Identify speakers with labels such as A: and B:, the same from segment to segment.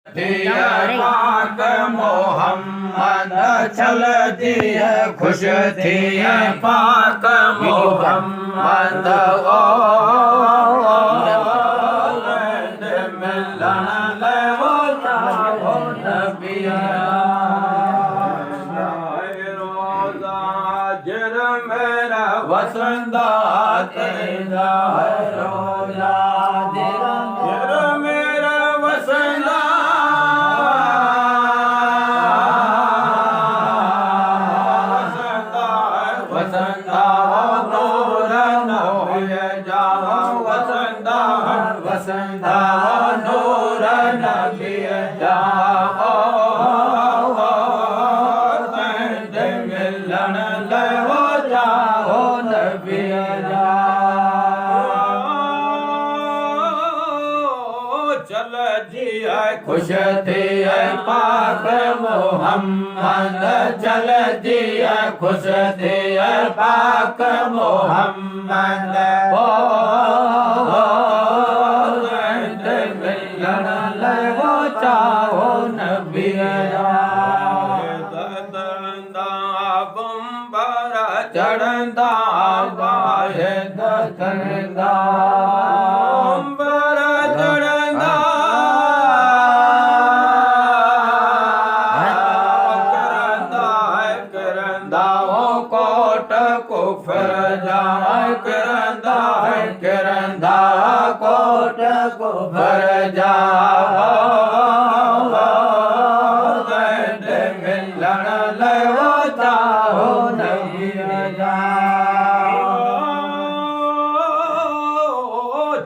A: दिया पाक मोहम्मद चल दिया खुश दिया पाक मोहम्मद ओ मिलन ले वो चाहो नबिया रोजा जर मेरा वसंदा तेरा रोजा जर मेरा वसंदा वसंदा नूर नबिय जा वसंदा वसंदा नूर नबिय जा मिलन ले वो जाओ नबिय जा चल जिया खुश थी पाक मोहम्मद चल जिया खुश थी पाक मोहम्मद ओ मिलन ले वो चाहो नबिय बंबरा चढ़ंदा बाहे दसंदा बंबरा चढ़ंदा करंदा वो कोट कुफर जाए करंदा करंदा कोट कुफर जा मिलन ले वो चाहो नबिय जा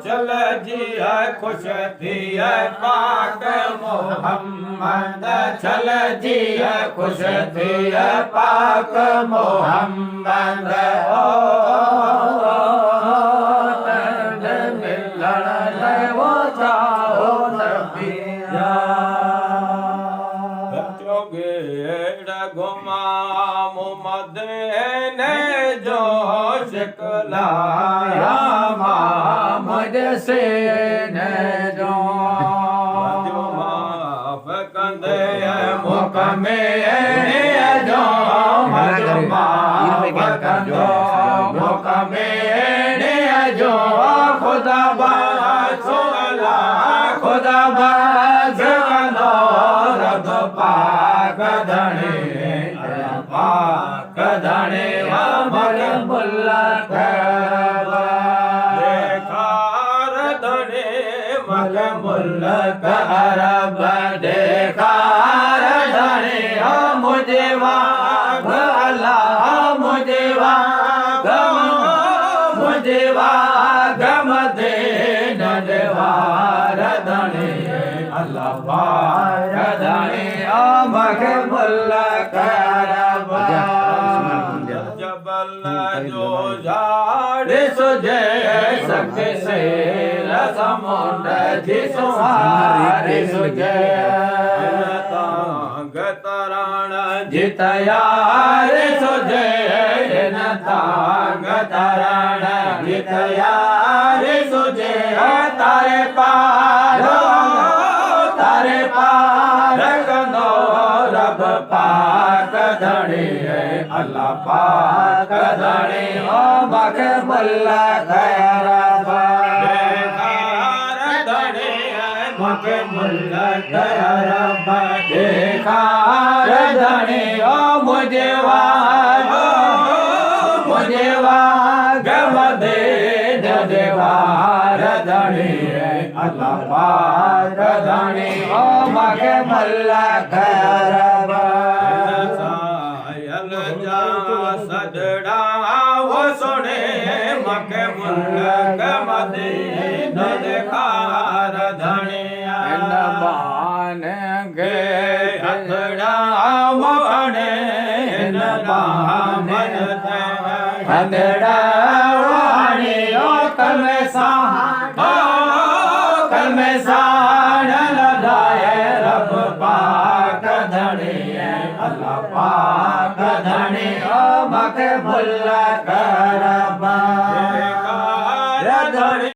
A: चल जिया खुश थी पाक मोहम्मद चल जिया खुश थी पाक मोहम्मद ओ मिलन ले वो चाहो नबिय जा गुमाम मदीने जो शिकलाया मुझ से ने जो माफ कंदे मुख में जो माफ कंदो मुख में जो खुदा बासोला खुदा बासनो रब पाक धने पाक धने अमर मुल्क देखार धने मल मुल्क अरब देखार धने मुझे वाग अल्लाह मुझे वाग मुझे वाग मदे नजवार धने अल्लाह पाक धने अमर मुल्क अरब जबल जो झाड़ सुझे सके से समुंड जिसवार सुझे गतराण जितयार सुझे गतराण जितयार सुझे तारे पार गनो रब पाक धने अल्लाह पाक धने ओ मख मुल्क अरब देखार धने मख मुल्क अरब देखार धने ओ मुझे वाग मदे देवार धने अल्लाह पाक धने ओ मख मुल्क अरब सजड़ा वो सुने मख मुल्क मदे देखार धने नबान गे हथड़ा मने नबान हथड़ा वाणी ओ कल में सान लदाए रब पाक धने अल्लाह पाक धने ओ मख मुल्क अरब